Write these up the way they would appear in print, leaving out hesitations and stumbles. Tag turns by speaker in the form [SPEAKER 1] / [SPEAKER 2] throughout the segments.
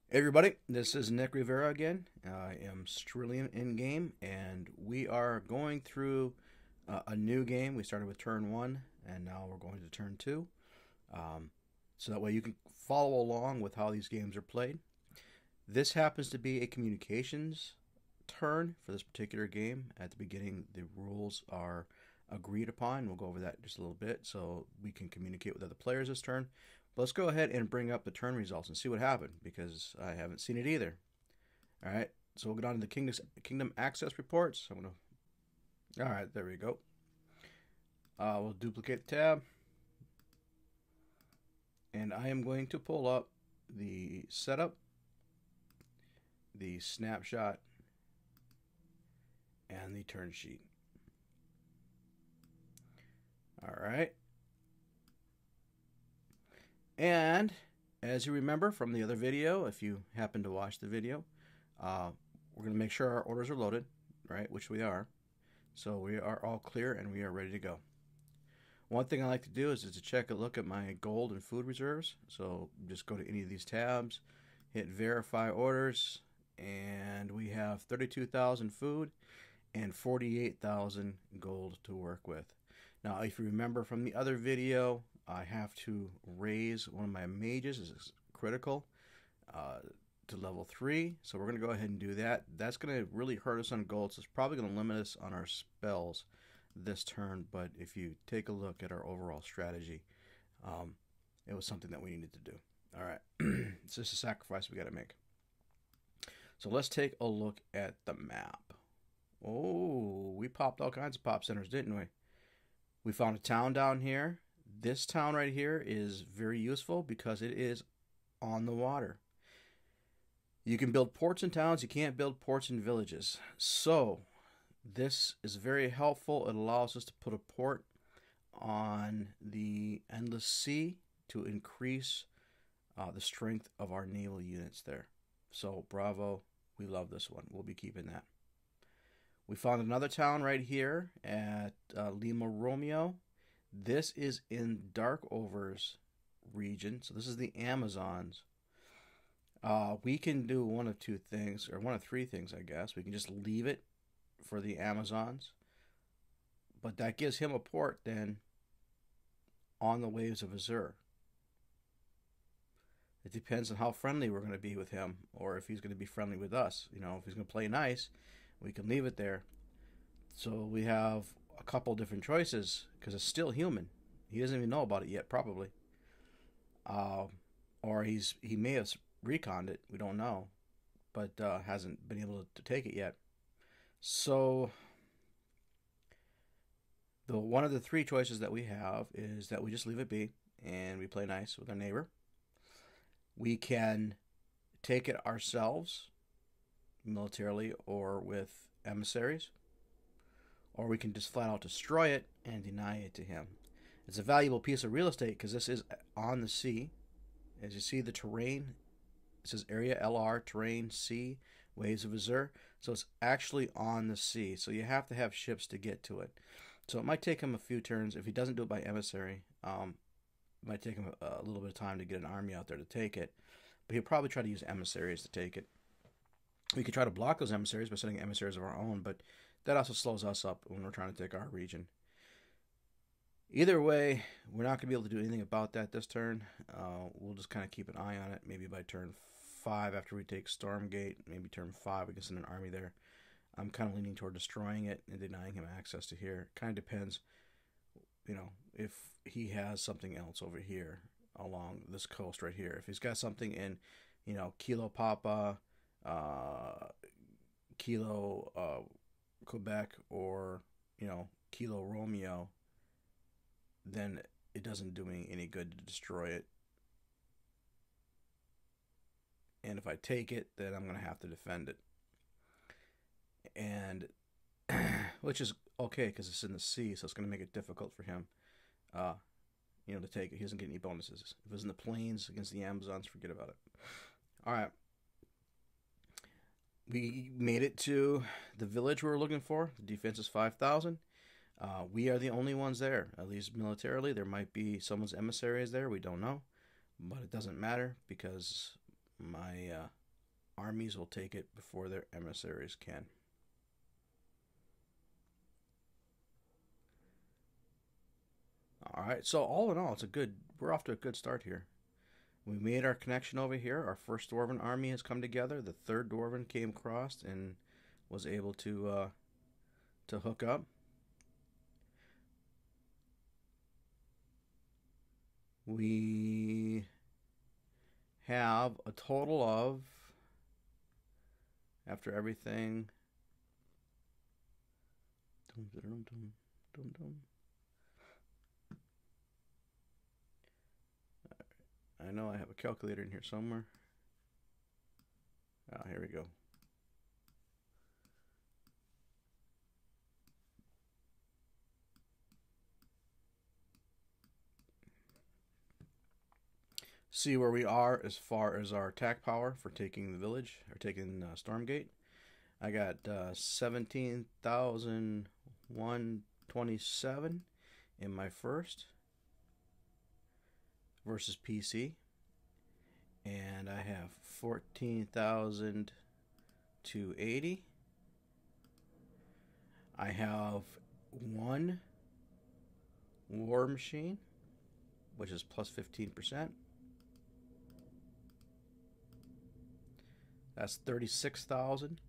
[SPEAKER 1] Hey everybody, this is Nyvaria again. I am Strillian in game, and we are going through a new game. We started with turn one, and now we're going to turn two. Um, so that way you can follow along with how these games are played. This happens to be a communications turn for this particular game. At the beginning, the rules are agreed upon. We'll go over that in just a little bit so we can communicate with other players this turn. But let's go ahead and bring up the turn results and see what happened because I haven't seen it either. All right, so we'll get on to the kingdom access reports. I'm gonna. All right, there we go. We'll duplicate the tab, and I am going to pull up the setup, the snapshot, and the turn sheet. All right. And as you remember from the other video, if you happen to watch the video, we're going to make sure our orders are loaded, right, which we are. So we are all clear and we are ready to go. One thing I like to do is to check a look at my gold and food reserves. So just go to any of these tabs, hit verify orders, and we have 32,000 food and 48,000 gold to work with. Now, if you remember from the other video, I have to raise one of my mages as critical to level 3. So we're going to go ahead and do that. That's going to really hurt us on gold, so it's probably going to limit us on our spells this turn. But if you take a look at our overall strategy, it was something that we needed to do. All right, it's just a sacrifice we got to make. So let's take a look at the map. Oh, we popped all kinds of pop centers, didn't we? We found a town down here. This town right here is very useful because it is on the water. You can build ports in towns. You can't build ports in villages. So this is very helpful. It allows us to put a port on the Endless Sea to increase the strength of our naval units there. So bravo. We love this one. We'll be keeping that. We found another town right here at Lima Romeo. This is in Darkover's region. So this is the Amazons. We can do one of two things, or one of three things, I guess. We can just leave it for the Amazons. But that gives him a port then on the waves of Azure. It depends on how friendly we're going to be with him, or if he's going to be friendly with us. You know, if he's going to play nice, we can leave it there. So we have a couple different choices because it's still human. He doesn't even know about it yet, probably. Or he may have reconned it. We don't know, but hasn't been able to take it yet. So the one of the three choices that we have is that we just leave it be and we play nice with our neighbor. We can take it ourselves, militarily or with emissaries, or we can just flat out destroy it and deny it to him. It's a valuable piece of real estate because this is on the sea. As you see, the terrain, it says area LR, terrain, sea, waves of Azure. So it's actually on the sea. So you have to have ships to get to it. So it might take him a few turns. If he doesn't do it by emissary, it might take him a little bit of time to get an army out there to take it. But he'll probably try to use emissaries to take it. We could try to block those emissaries by sending emissaries of our own, but that also slows us up when we're trying to take our region. Either way, we're not going to be able to do anything about that this turn. We'll just kind of keep an eye on it. Maybe by turn 5 after we take Stormgate, maybe turn 5 we can send an army there. I'm kind of leaning toward destroying it and denying him access to here. Kind of depends, you know, if he has something else over here along this coast right here. If he's got something in, you know, Kilo Papa, Kilo Quebec, or, you know, Kilo Romeo, then it doesn't do me any good to destroy it. And if I take it, then I'm going to have to defend it. And which is okay because it's in the sea, so it's going to make it difficult for him, you know, to take it. He doesn't get any bonuses. If it was in the plains against the Amazons, forget about it. All right. We made it to the village we were looking for. The defense is 5,000. We are the only ones there, at least militarily. There might be someone's emissaries there. We don't know. But it doesn't matter because my armies will take it before their emissaries can. All right, so all in all, we're off to a good start here. We made our connection over here. Our first Dwarven army has come together. The third Dwarven came across and was able to hook up. We have a total of, after everything, I know I have a calculator in here somewhere. Ah, here we go. See where we are as far as our attack power for taking the village, or taking Stormgate. I got 17,127 in my first versus PC. And I have 14,280. I have one war machine, which is plus 15%. That's 36,000.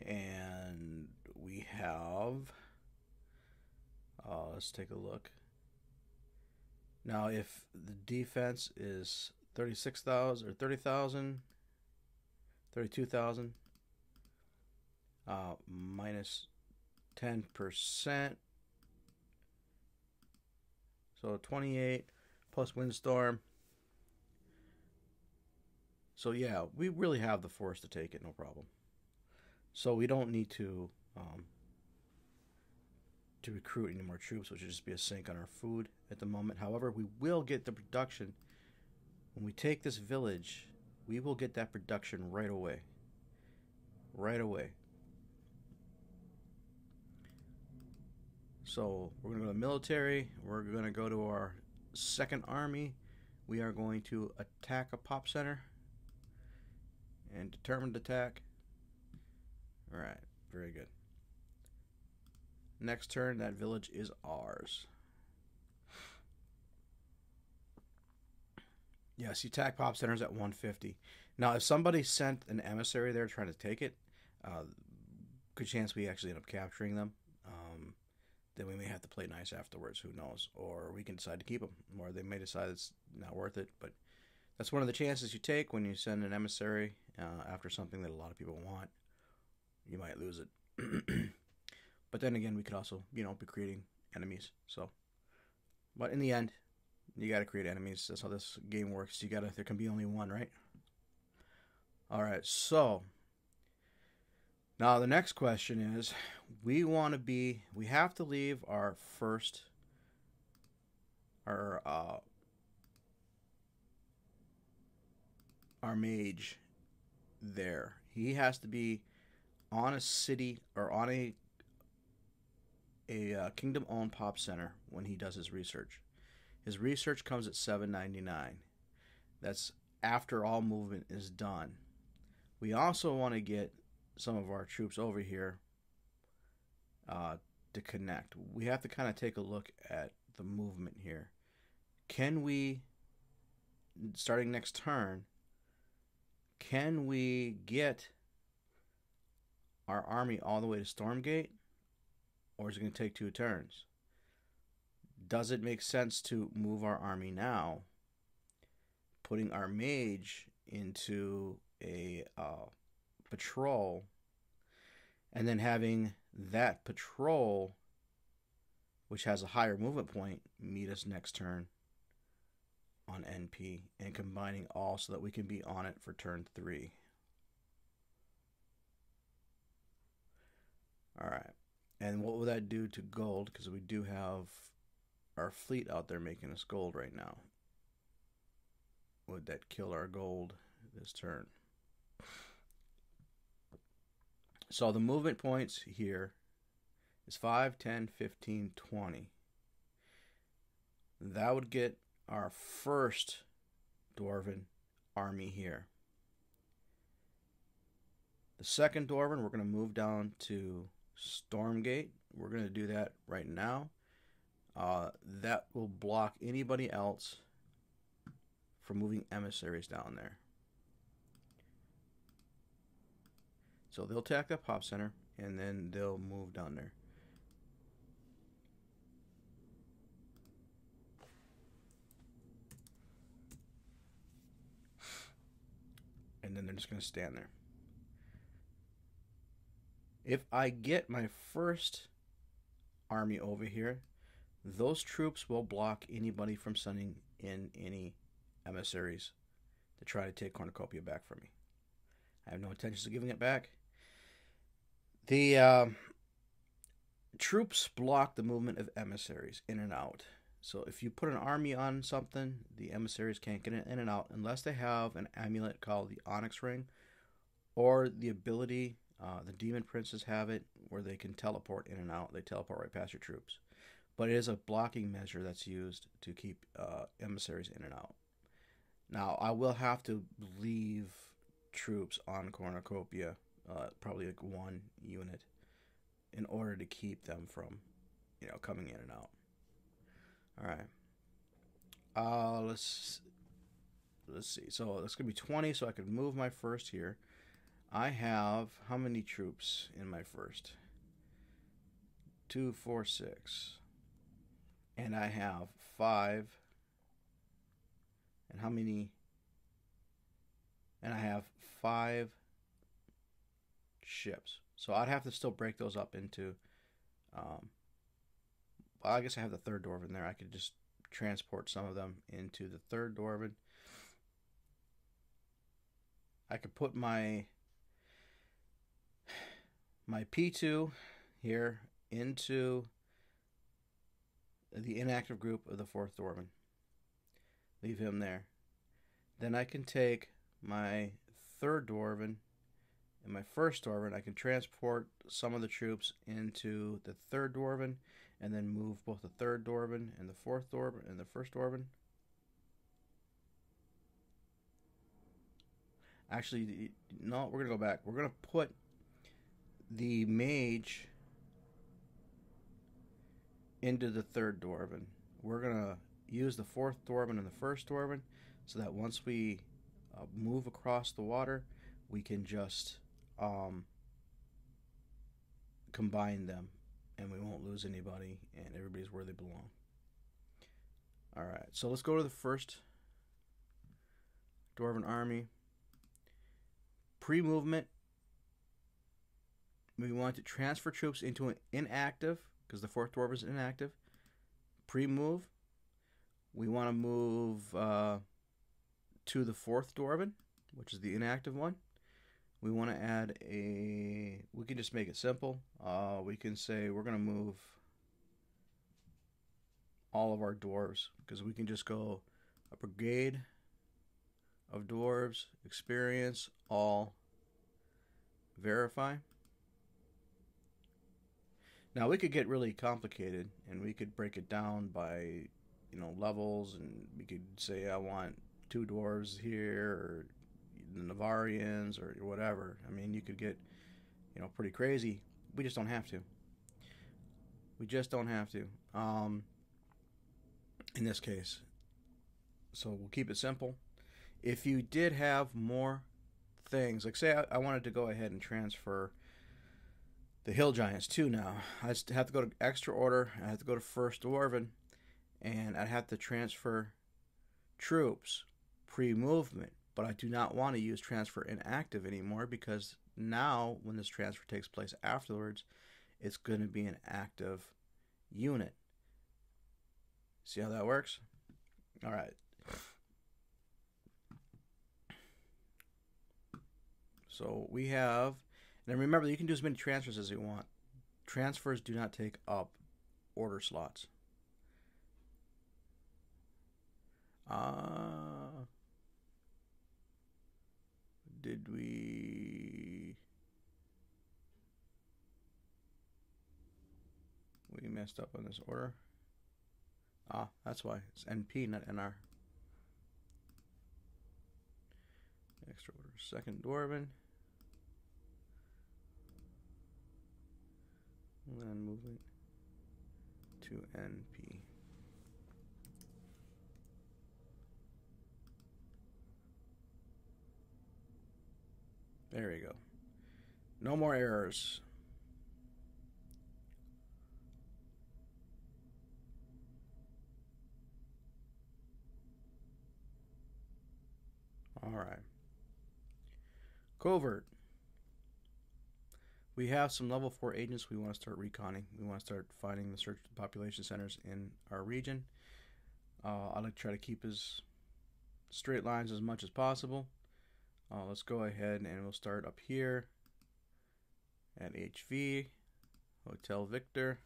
[SPEAKER 1] And we have, let's take a look. Now, if the defense is 36,000 or 30,000, 32,000, minus 10%. So 28 plus windstorm. So yeah, we really have the force to take it, no problem. So we don't need to recruit any more troops, which would just be a sink on our food at the moment. However, we will get the production. When we take this village, we will get that production right away. Right away. So we're going to go to military. We're going to go to our second army. We are going to attack a pop center. And determined attack. Alright, very good. Next turn, that village is ours. Yes, you attack pop centers at 150. Now, if somebody sent an emissary there trying to take it, good chance we actually end up capturing them. Then we may have to play nice afterwards, who knows. Or we can decide to keep them, or they may decide it's not worth it. But that's one of the chances you take when you send an emissary after something that a lot of people want. You might lose it. But then again, we could also, be creating enemies. So, but in the end, you got to create enemies. That's how this game works. There can be only one, right? All right, so now the next question is, we have to leave our mage there. He has to be on a city or on a kingdom-owned pop center when he does his research. His research comes at 799. That's after all movement is done. We also want to get some of our troops over here to connect. We have to kind of take a look at the movement here. Can we, starting next turn, can we get our army all the way to Stormgate? Or is it going to take 2 turns? Does it make sense to move our army now, putting our mage into a patrol, and then having that patrol, which has a higher movement point, meet us next turn on NP, and combining all so that we can be on it for turn 3. Alright. And what will that do to gold? Because we do have our fleet out there making us gold right now. Would that kill our gold this turn? So the movement points here is 5, 10, 15, 20. that would get our first Dwarven army here. The second Dwarven, we're going to move down to Stormgate. We're going to do that right now. That will block anybody else from moving emissaries down there. So they'll attack that pop center, and then they'll move down there. And then they're just going to stand there. If I get my first army over here, those troops will block anybody from sending in any emissaries to try to take Cornucopia back from me. I have no intentions of giving it back. The troops block the movement of emissaries in and out. So if you put an army on something, the emissaries can't get in and out unless they have an amulet called the Onyx Ring, or the ability, the Demon Princes have it, where they can teleport in and out. They teleport right past your troops. But it is a blocking measure that's used to keep emissaries in and out. Now, I will have to leave troops on Cornucopia, probably like one unit, in order to keep them from, coming in and out. All right. Let's see. So that's gonna be 20. So I could move my first here. I have how many troops in my first? 2, 4, 6, and I have 5. And how many? And I have 5 ships. So I'd have to still break those up into. Well, I guess I have the third Dwarven there. I could just transport some of them into the third Dwarven. I could put my P2 here into the inactive group of the fourth Dwarven. Leave him there. Then I can take my third Dwarven and my first Dwarven. I can transport some of the troops into the third Dwarven, and then move both the third Dwarven and the fourth Dwarven and the first Dwarven. Actually, no, we're going to go back. We're going to put the mage into the third Dwarven. We're going to use the fourth Dwarven and the first Dwarven, so that once we move across the water, we can just combine them, and we won't lose anybody, and everybody's where they belong. Alright, so let's go to the first Dwarven army. Pre-movement, we want to transfer troops into an inactive, because the fourth Dwarven is inactive. Pre-move, we want to move to the fourth Dwarven, which is the inactive one. We want to add we can just make it simple. We can say we're going to move all of our dwarves, because we can just go a brigade of dwarves, experience, all, verify. Now we could get really complicated, and we could break it down by, levels, and we could say I want 2 dwarves here, or the Nyvarians, or whatever. I mean, you could get, pretty crazy. We just don't have to. We just don't have to. In this case. So we'll keep it simple. If you did have more things, like say I wanted to go ahead and transfer the Hill Giants too now, I'd have to go to extra order, I have to go to first Dwarven, and I'd have to transfer troops pre-movement. But I do not want to use transfer inactive anymore, because now when this transfer takes place afterwards, it's going to be an active unit. See how that works? All right. So we have, and remember, you can do as many transfers as you want. Transfers do not take up order slots. Did we messed up on this order? Ah, that's why. It's NP, not NR. Extra order. Second Dwarven. Land movement to NP. There you go. No more errors. All right. Covert. We have some level 4 agents we want to start reconning. We want to start finding the search population centers in our region. I like to try to keep as straight lines as much as possible. Let's go ahead and we'll start up here at HV, Hotel Victor,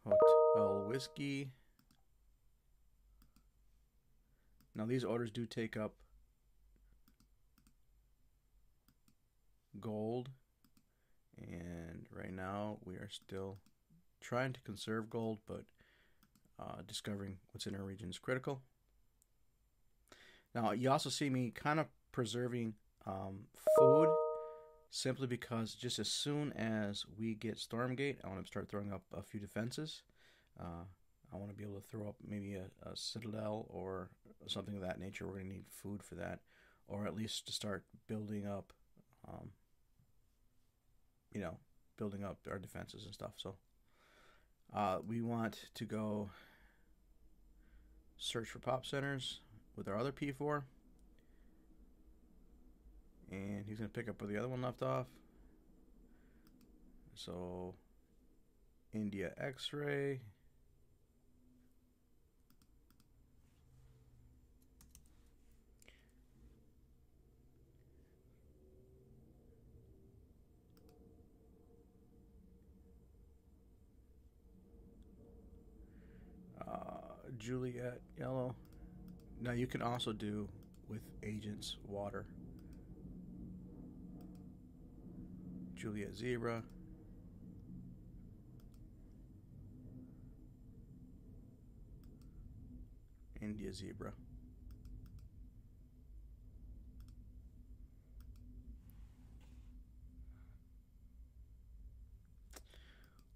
[SPEAKER 1] Hotel Whiskey. Now these orders do take up gold, and right now we are still trying to conserve gold, but discovering what's in our region is critical. Now you also see me kind of preserving food, simply because just as soon as we get Stormgate, I want to start throwing up a few defenses. I want to be able to throw up maybe a citadel or something of that nature. We're going to need food for that, or at least to start building up, building up our defenses and stuff. So we want to go search for pop centers with our other P4, and he's going to pick up where the other one left off. So India X-ray. Juliet yellow. Now you can also do with agents water. Juliet zebra. India zebra.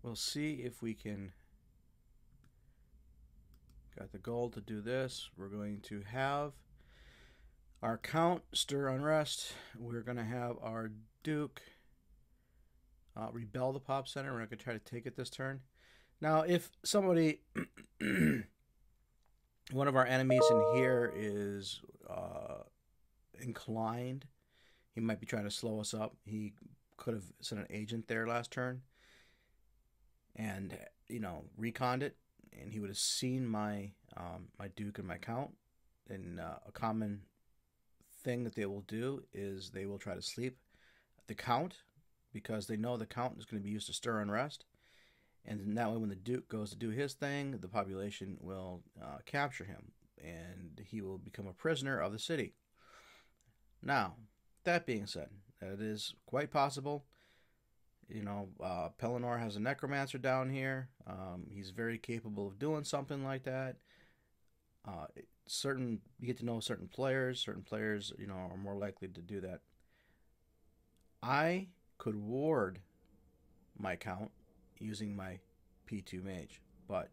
[SPEAKER 1] We'll see if we can. Got the gold to do this. We're going to have our Count stir unrest. We're going to have our Duke rebel the pop center. We're not going to try to take it this turn. Now, if somebody, one of our enemies in here is inclined, he might be trying to slow us up. He could have sent an agent there last turn and, reconned it. And he would have seen my my Duke and my Count. And a common thing that they will do is they will try to sleep the Count, because they know the Count is going to be used to stir unrest. And that way when the Duke goes to do his thing, the population will capture him, and he will become a prisoner of the city. Now, that being said, it is quite possible. Pelennor has a necromancer down here. He's very capable of doing something like that. You get to know certain players. Certain players, are more likely to do that. I could ward my Count using my P2 mage, but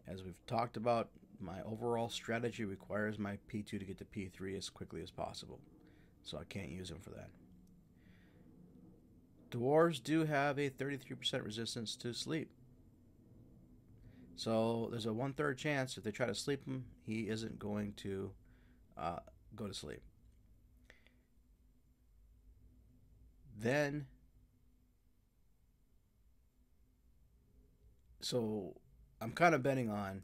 [SPEAKER 1] as we've talked about, my overall strategy requires my P2 to get to P3 as quickly as possible, so I can't use him for that. Dwarves do have a 33% resistance to sleep. So there's a 1/3 chance if they try to sleep him, he isn't going to go to sleep. Then, so I'm kind of betting on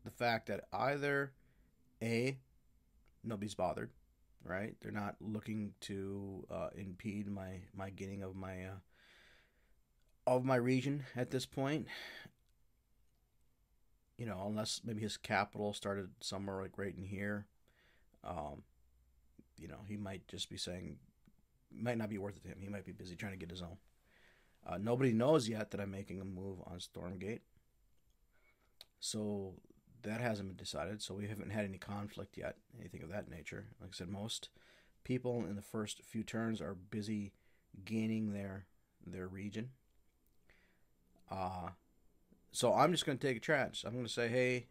[SPEAKER 1] the fact that either A, nobody's bothered, right? They're not looking to impede my getting of my region at this point. Unless maybe his capital started somewhere like right in here. He might just be saying, might not be worth it to him. He might be busy trying to get his own. Nobody knows yet that I'm making a move on Stormgate, so that hasn't been decided. So we haven't had any conflict yet, anything of that nature. Like I said, most people in the first few turns are busy gaining their region. So I'm just going to take a chance. I'm going to say, hey,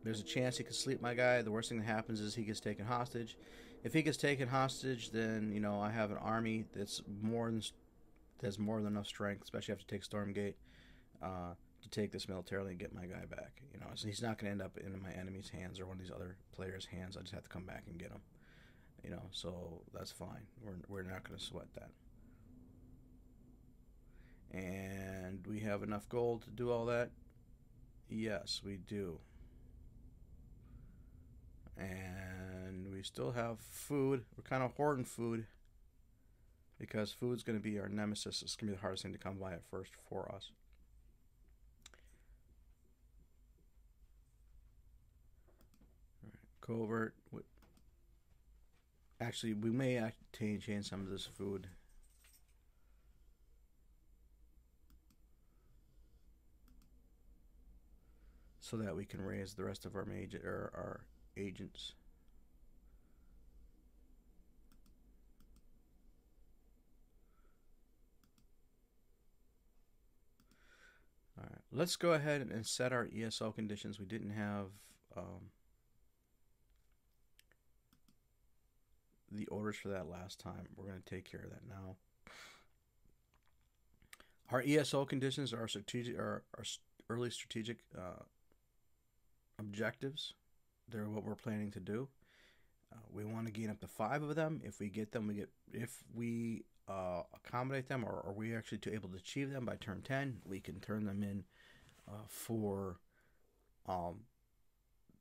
[SPEAKER 1] there's a chance he could sleep my guy. The worst thing that happens is he gets taken hostage. If he gets taken hostage, then I have an army that's more than enough strength, especially after take Stormgate, to take this militarily and get my guy back. So he's not going to end up in my enemy's hands or one of these other players' hands. I just have to come back and get him. So that's fine. We're not going to sweat that. And we have enough gold to do all that? Yes, we do. And we still have food. We're kind of hoarding food because food's going to be our nemesis. It's going to be the hardest thing to come by at first for us. All right, covert. Actually, we may change some of this food. So that we can raise the rest of our agents. All right, let's go ahead and set our ESO conditions. We didn't have the orders for that last time. We're going to take care of that now. Our ESO conditions are strategic, our early strategic objectives. They're what we're planning to do. We want to gain up to 5 of them. If we get them, if we accommodate them, or are we actually able to achieve them by turn 10, we can turn them in for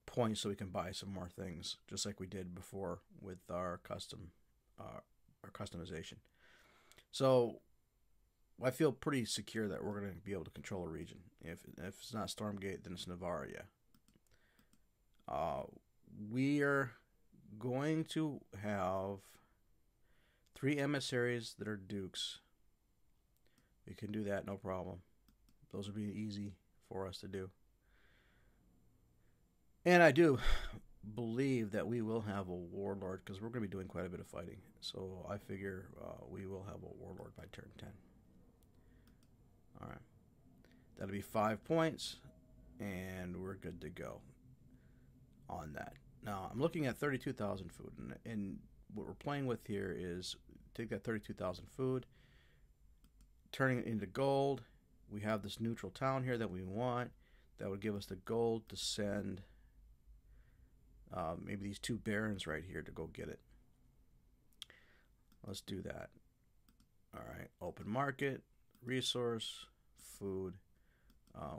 [SPEAKER 1] points so we can buy some more things, just like we did before with our customization. So I feel pretty secure that we're going to be able to control a region. If it's not Stormgate, then it's Nyvaria. We are going to have 3 emissaries that are dukes. We can do that, no problem. Those would be easy for us to do. And I do believe that we will have a warlord, because we're going to be doing quite a bit of fighting. So I figure we will have a warlord by turn 10. Alright. That'll be 5 points, and we're good to go on that. Now, I'm looking at 32,000 food, and what we're playing with here is take that 32,000 food, turning it into gold. We have this neutral town here that we want. That would give us the gold to send maybe these 2 barons right here to go get it. Let's do that. Alright, open market, resource, food.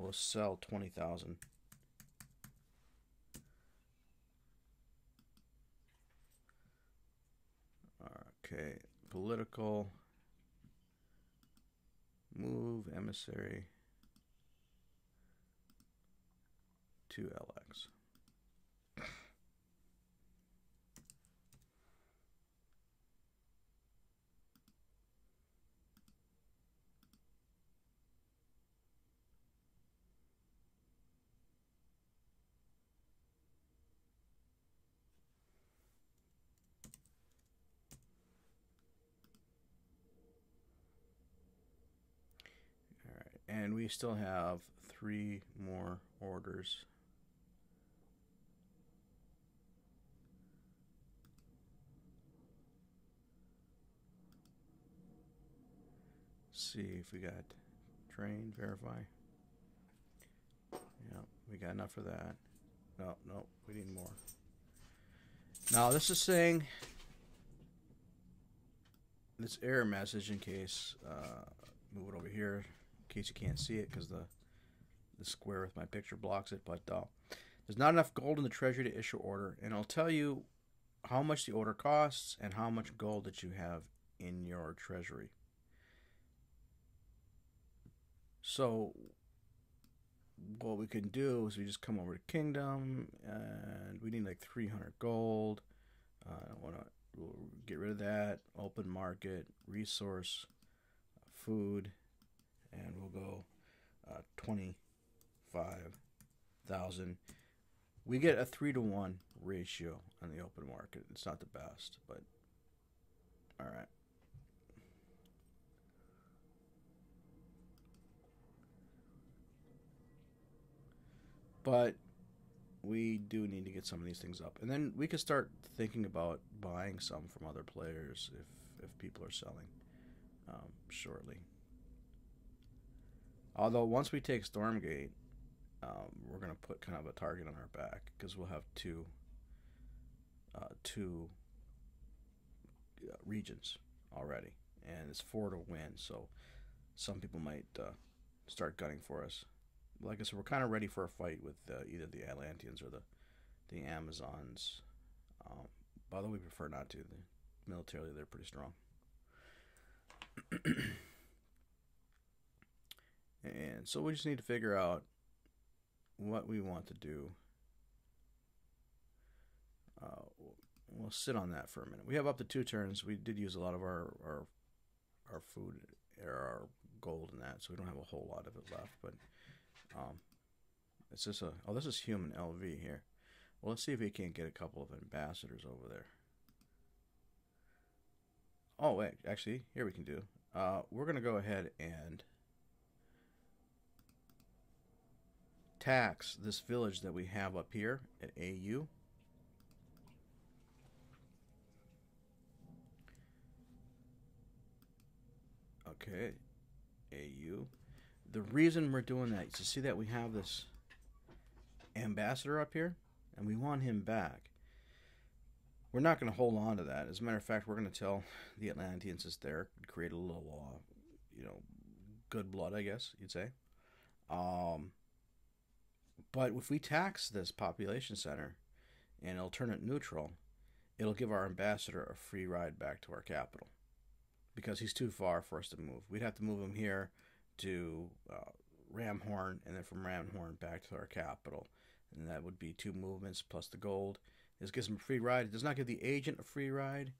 [SPEAKER 1] We'll sell 20,000. Okay, political, move emissary to LX. And we still have 3 more orders. Let's see if we got train, verify. Yeah, we got enough for that. No, we need more. Now this is saying this error message in case, move it over here. In case you can't see it because the square with my picture blocks it, but there's not enough gold in the treasury to issue order, and I'll tell you how much the order costs and how much gold that you have in your treasury. So what we can do is we just come over to Kingdom, and we need like 300 gold. We'll get rid of that. Open market, resource, food, and we'll go 25,000. We get a 3-to-1 ratio on the open market. It's not the best, but all right. But we do need to get some of these things up, and then we can start thinking about buying some from other players if people are selling shortly. Although once we take Stormgate, we're going to put kind of a target on our back because we'll have two regions already, and it's 4 to win. So some people might start gunning for us. Like I said, we're kind of ready for a fight with either the Atlanteans or the Amazons. Although we prefer not to. Militarily, they're pretty strong. And so we just need to figure out what we want to do. We'll sit on that for a minute. We have up to 2 turns. We did use a lot of our food or our gold in that, so we don't have a whole lot of it left. But it's just this is human LV here. Well, let's see if we can't get a couple of ambassadors over there. Oh wait, actually, here we can do. We're gonna go ahead and tax this village that we have up here at AU. Okay, AU. The reason we're doing that is to see that we have this ambassador up here, and we want him back. We're not going to hold on to that. As a matter of fact, we're going to tell the Atlanteans it's there, create a little, good blood, I guess you'd say. But if we tax this population center and it'll turn it neutral, it'll give our ambassador a free ride back to our capital because he's too far for us to move. We'd have to move him here to Ramhorn, and then from Ramhorn back to our capital, and that would be 2 movements plus the gold. This gives him a free ride. It does not give the agent a free ride.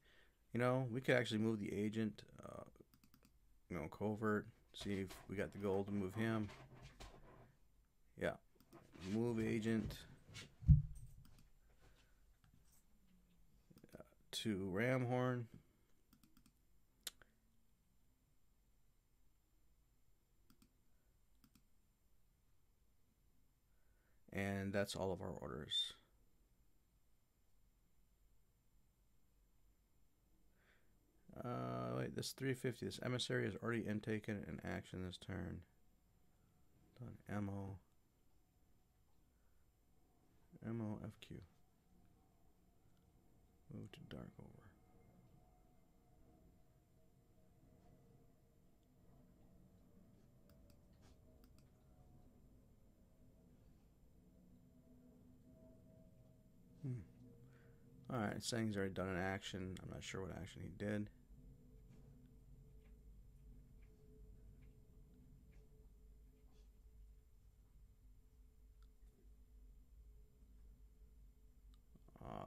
[SPEAKER 1] We could actually move the agent, covert, see if we got the gold to move him. Yeah, move agent to Ramhorn. And that's all of our orders. Wait, this 350, this emissary is already intaken in action this turn. Done. MO FQ. Move to Darkover. Alright, it's saying he's already done an action. I'm not sure what action he did.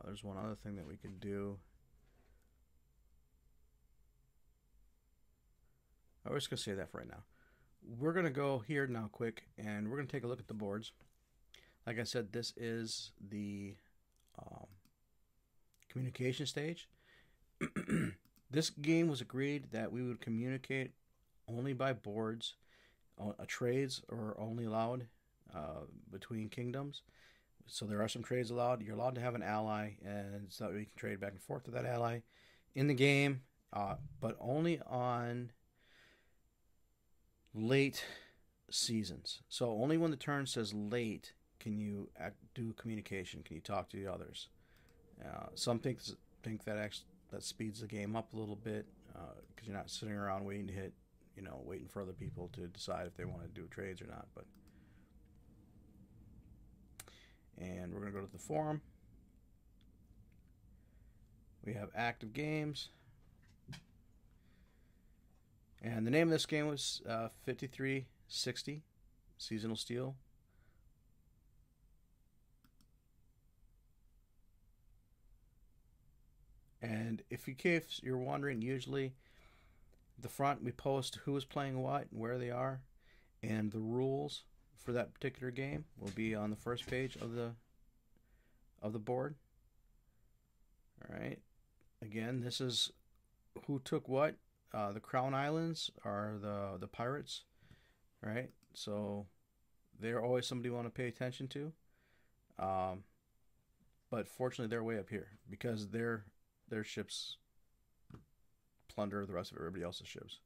[SPEAKER 1] There's one other thing that we could do. I was just going to say that for right now. We're going to go here now quick, and we're going to take a look at the boards. Like I said, this is the communication stage. This game was agreed that we would communicate only by boards. Trades are only allowed between kingdoms. So there are some trades allowed. You're allowed to have an ally, and so that we can trade back and forth to that ally in the game, but only on late seasons. So only when the turn says late can you do communication. Can you talk to the others? Some think that that speeds the game up a little bit because you're not sitting around waiting to hit, waiting for other people to decide if they want to do trades or not. And we're going to go to the forum. We have active games. And the name of this game was 5360 Seasonal Steel. And if you're wondering, usually the front, we post who is playing what and where they are, and the rules for that particular game will be on the first page of the board. All right. Again, this is who took what. The Crown Islands are the pirates, right? So they're always somebody you want to pay attention to. But fortunately, they're way up here because their ships plunder the rest of everybody else's ships.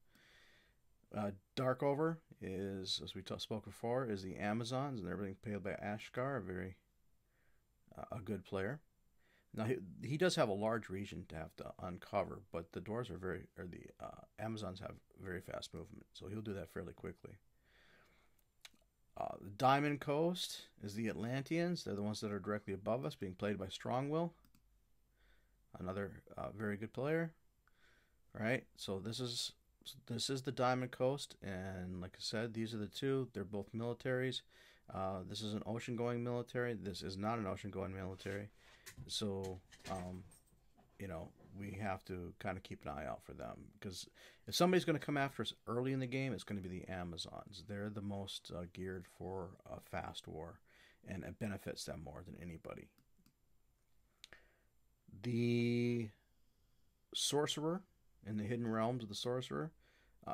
[SPEAKER 1] Darkover is, as we spoke before, is the Amazons, and they're being played by Ashgar, a good player. Now he does have a large region to have to uncover, but the Dwarves the Amazons have very fast movement, so he'll do that fairly quickly. The Diamond Coast is the Atlanteans. They're the ones that are directly above us, being played by Strongwill, another very good player. All right, so this is the Diamond Coast, and like I said, these are the two. They're both militaries. This is an ocean-going military. This is not an ocean-going military. So, we have to kind of keep an eye out for them, because if somebody's going to come after us early in the game, it's going to be the Amazons. They're the most geared for a fast war, and it benefits them more than anybody. The Sorcerer, in the Hidden Realms of the Sorcerer,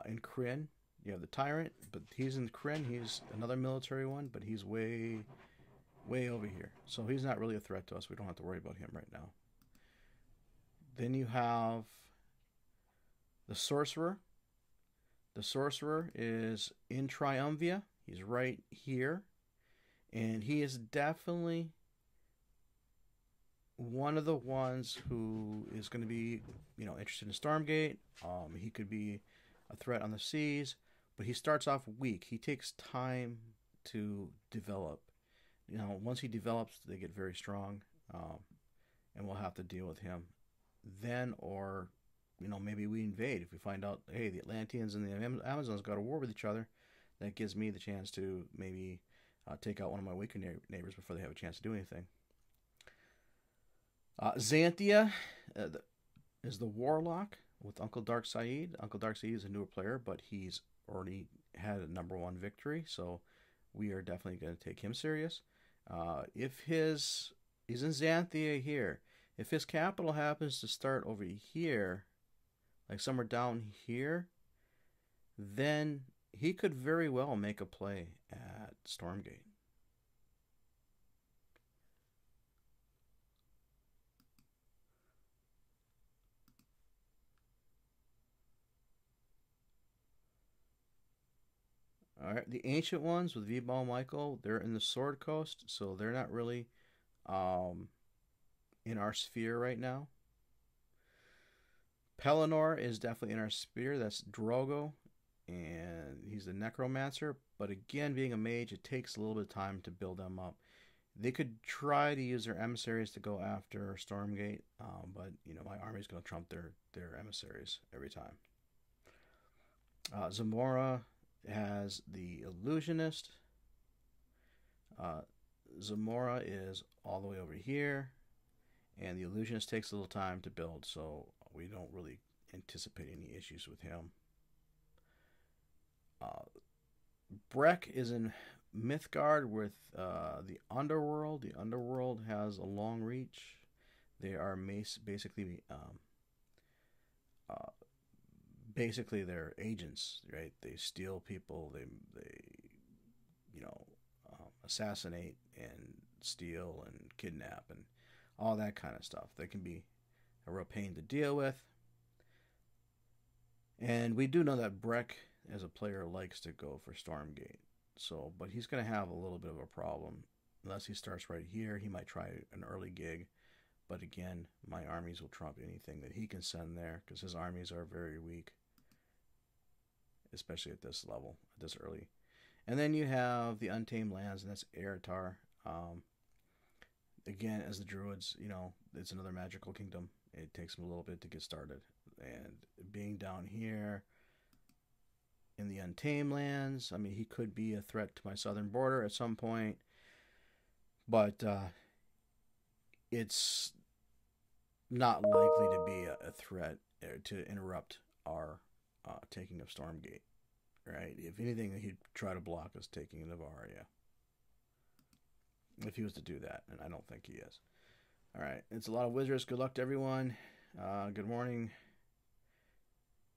[SPEAKER 1] in Kryn, you have the Tyrant, but he's in Kryn. He's another military one, but he's way over here. So he's not really a threat to us. We don't have to worry about him right now. Then you have the Sorcerer. The Sorcerer is in Triumvia. He's right here. And he is definitely one of the ones who is going to be, interested in Stormgate. He could be a threat on the seas, but he starts off weak. He takes time to develop. Once he develops, they get very strong, and we'll have to deal with him then, or maybe we invade. If we find out, hey, the Atlanteans and the Amazons got a war with each other, that gives me the chance to maybe take out one of my weaker neighbors before they have a chance to do anything. Xanthia is the Warlock with Uncle Dark Saeed. Uncle Dark Saeed is a newer player, but he's already had a #1 victory, so we are definitely going to take him serious. If he's in Xanthia here, if his capital happens to start over here, like somewhere down here, then he could very well make a play at Stormgate. All right, the Ancient Ones with V-Ball Michael, they're in the Sword Coast, so they're not really in our sphere right now. Pelennor is definitely in our sphere. That's Drogo, and he's the Necromancer. But again, being a mage, it takes a little bit of time to build them up. They could try to use their emissaries to go after Stormgate, but my army's going to trump their emissaries every time. Zamora has the Illusionist. Zamora is all the way over here, and the Illusionist takes a little time to build, so we don't really anticipate any issues with him. Breck is in Mythgard with the Underworld. The Underworld has a long reach. They are basically they're agents, right? They steal people. They assassinate and steal and kidnap and all that kind of stuff. They can be a real pain to deal with. And we do know that Breck, as a player, likes to go for Stormgate. So, but he's going to have a little bit of a problem. Unless he starts right here, he might try an early gig. But again, my armies will trump anything that he can send there, because his armies are very weak, especially at this level, at this early. And then you have the Untamed Lands, and that's Eretar. Again, as the Druids, it's another magical kingdom. It takes them a little bit to get started. And being down here in the Untamed Lands, I mean, he could be a threat to my southern border at some point. But it's not likely to be a threat to interrupt our taking of Stormgate, right? If anything, he'd try to block us taking Nyvaria. If he was to do that, and I don't think he is. All right, it's a lot of wizards. Good luck to everyone. Good morning.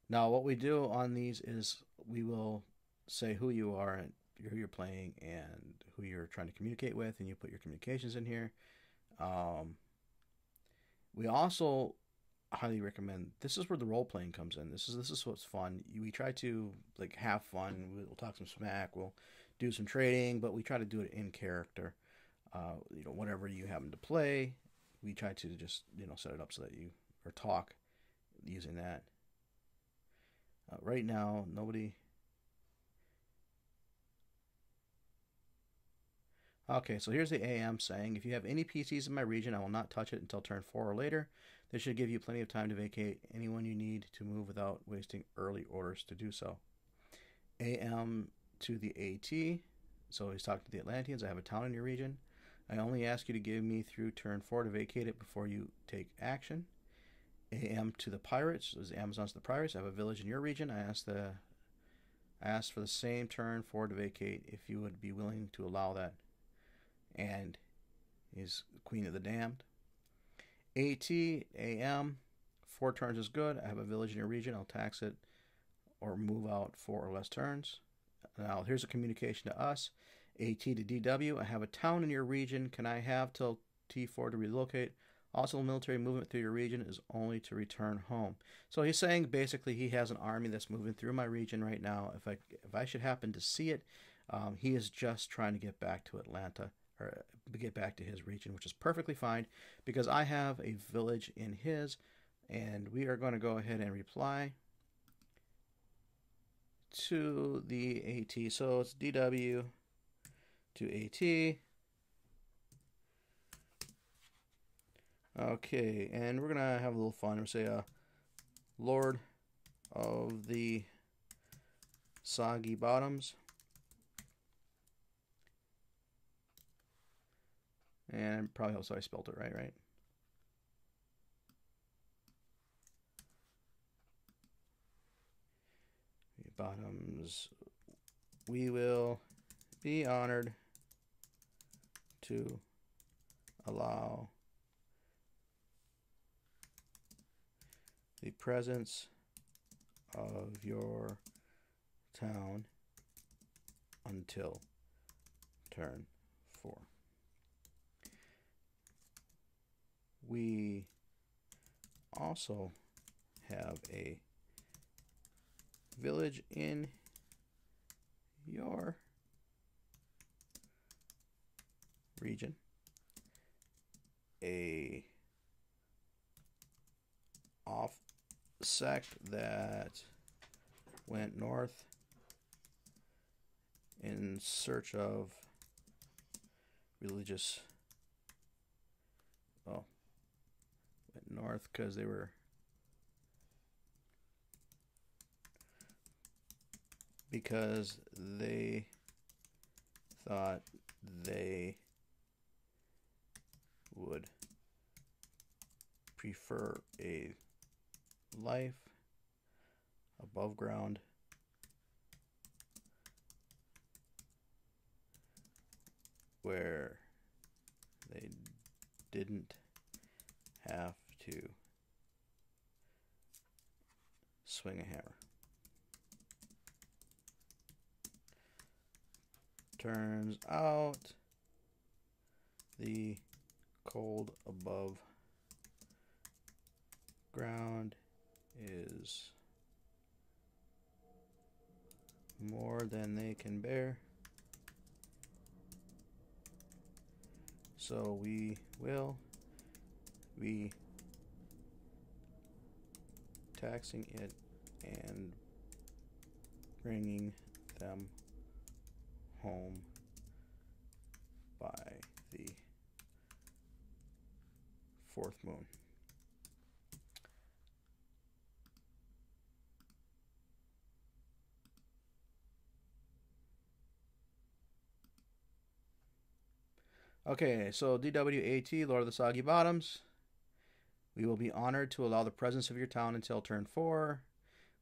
[SPEAKER 1] Now, what we do on these is we will say who you are and who you're playing and who you're trying to communicate with, and you put your communications in here. We also highly recommend, this is where the role playing comes in. This is what's fun. We try to like have fun. We'll talk some smack. We'll do some trading, but we try to do it in character. Whatever you happen to play, we try to just set it up so that you or talk using that. Right now, nobody. Okay, so here's the AM saying, if you have any PCs in my region, I will not touch it until turn 4 or later. This should give you plenty of time to vacate anyone you need to move without wasting early orders to do so. AM to the AT, so he's talking to the Atlanteans. I have a town in your region. I only ask you to give me through turn 4 to vacate it before you take action. AM to the pirates, as the Amazons to the pirates. I have a village in your region. I ask for the same turn 4 to vacate if you would be willing to allow that. And he's Queen of the Damned. AT, AM, 4 turns is good. I have a village in your region. I'll tax it or move out 4 or less turns. Now, here's a communication to us. AT to DW, I have a town in your region. Can I have till T4 to relocate? Also, military movement through your region is only to return home. So he's saying basically he has an army that's moving through my region right now. If I should happen to see it, he is just trying to get back to Atlanta, or get back to his region, which is perfectly fine because I have a village in his, and we are going to go ahead and reply to the AT. So it's DW to AT. Okay, and we're going to have a little fun. We'll say, Lord of the Soggy Bottoms. And probably also I spelled it right? Bottoms. We will be honored to allow the presence of your town until turn 4. We also have a village in your region, a sect that went north in search of religious, went north because they thought they would prefer a life above ground where they didn't have to swing a hammer. Turns out the cold above ground is more than they can bear, so we will be taxing it and bringing them home by the 4th moon. Okay, so DWAT, Lord of the Soggy Bottoms. We will be honored to allow the presence of your town until turn 4.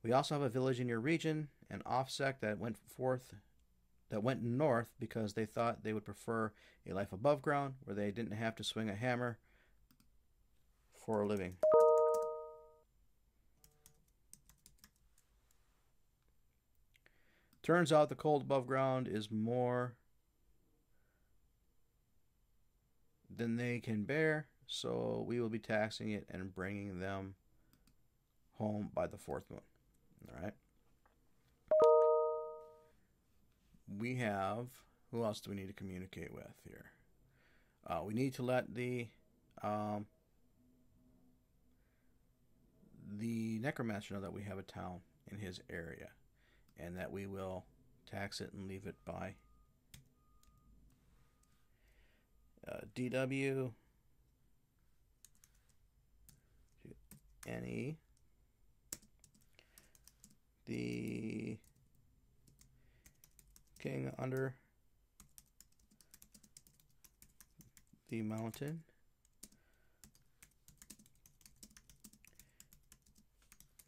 [SPEAKER 1] We also have a village in your region, an offsect that went north because they thought they would prefer a life above ground where they didn't have to swing a hammer for a living. Turns out the cold above ground is more than they can bear, so we will be taxing it and bringing them home by the fourth moon. All right. We have, who else do we need to communicate with here? We need to let the necromancer know that we have a town in his area and that we will tax it and leave it by DW to NE. The king under the mountain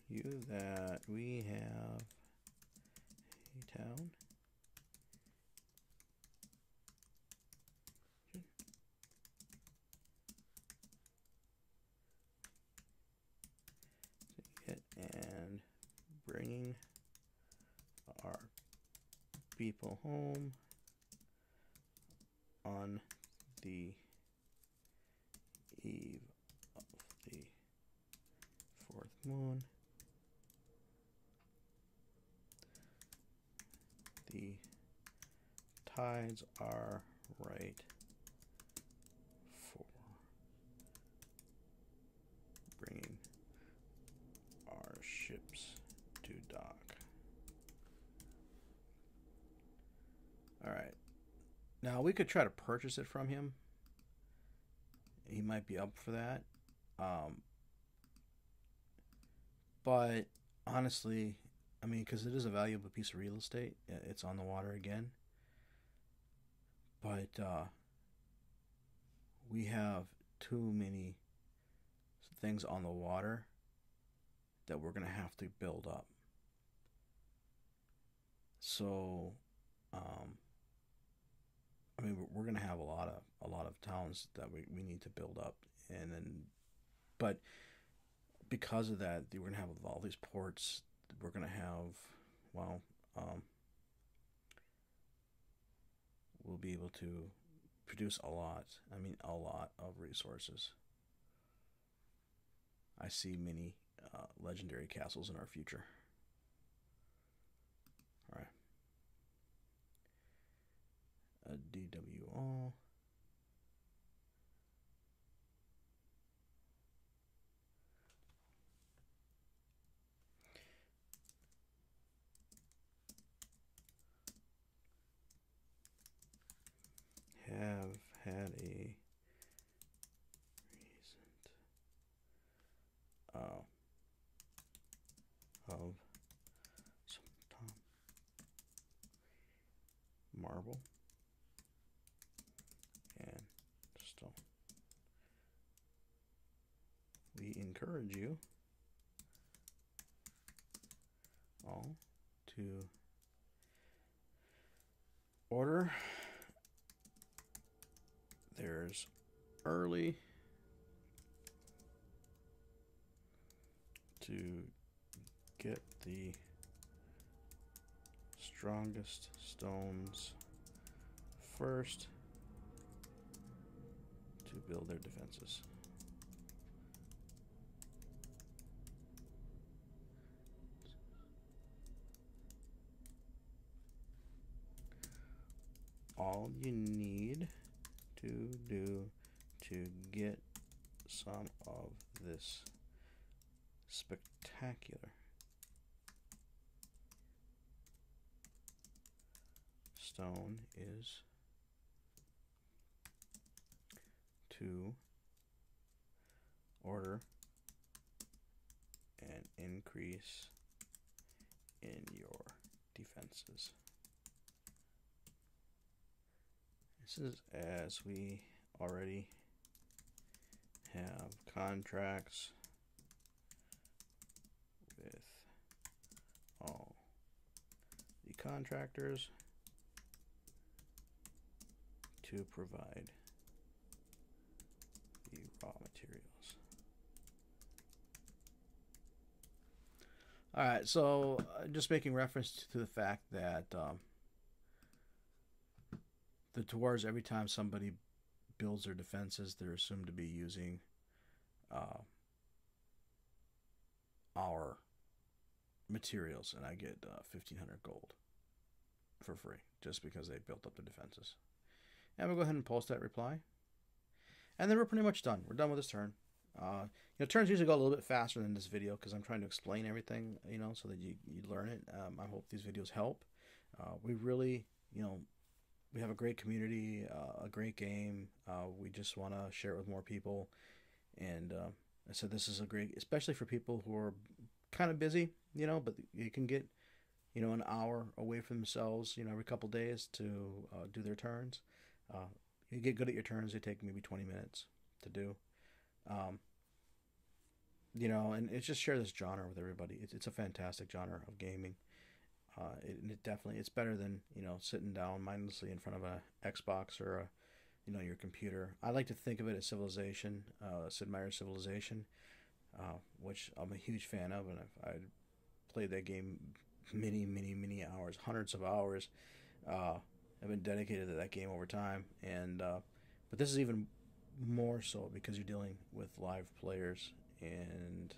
[SPEAKER 1] you that we have a town and bringing our people home on the eve of the fourth moon. The tides are right for bringing our ships to dock. All right. Now we could try to purchase it from him. He might be up for that. But honestly, I mean, because it is a valuable piece of real estate. It's on the water again. But we have too many things on the water that we're going to have to build up. So, I mean, we're going to have a lot of towns that we need to build up, and then, but because of that, we're going to have all these ports. We're going to have, well, we'll be able to produce a lot. I mean, a lot of resources. I see many legendary castles in our future. All right. A DWO. Have had a recent of some marble and stone. We encourage you all to order. There's early to get the strongest stones first to build their defenses. All you need to do to get some of this spectacular stone is to order an increase in your defenses. This is as we already have contracts with contractors to provide the raw materials. All right, so just making reference to the fact that the dwarves, every time somebody builds their defenses, they're assumed to be using our materials, and I get 1,500 gold for free just because they built up the defenses. And we'll go ahead and post that reply. And then we're pretty much done. We're done with this turn. Turns usually go a little bit faster than this video because I'm trying to explain everything, so that you learn it. I hope these videos help. We really, we have a great community, a great game. We just want to share it with more people. And I said this is a great, especially for people who are kind of busy, but you can get, an hour away from themselves, every couple days to do their turns. You get good at your turns. They take maybe 20 minutes to do. And it's just share this genre with everybody. It's a fantastic genre of gaming. It definitely, it's better than, sitting down mindlessly in front of an Xbox or your computer. I like to think of it as Civilization, Sid Meier's Civilization, which I'm a huge fan of, and I played that game many hours, hundreds of hours. I've been dedicated to that game over time, and but this is even more so because you're dealing with live players, and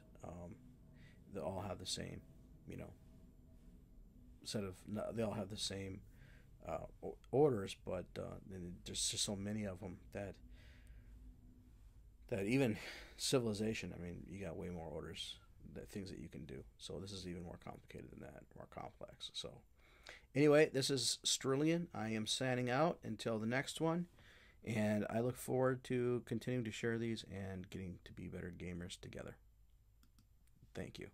[SPEAKER 1] they all have the same, they all have the same orders, but there's just so many of them that even Civilization, you got way more orders, things that you can do. So this is even more complicated than that, more complex. So anyway, this is Sterlian. I am signing out until the next one. And I look forward to continuing to share these and getting to be better gamers together. Thank you.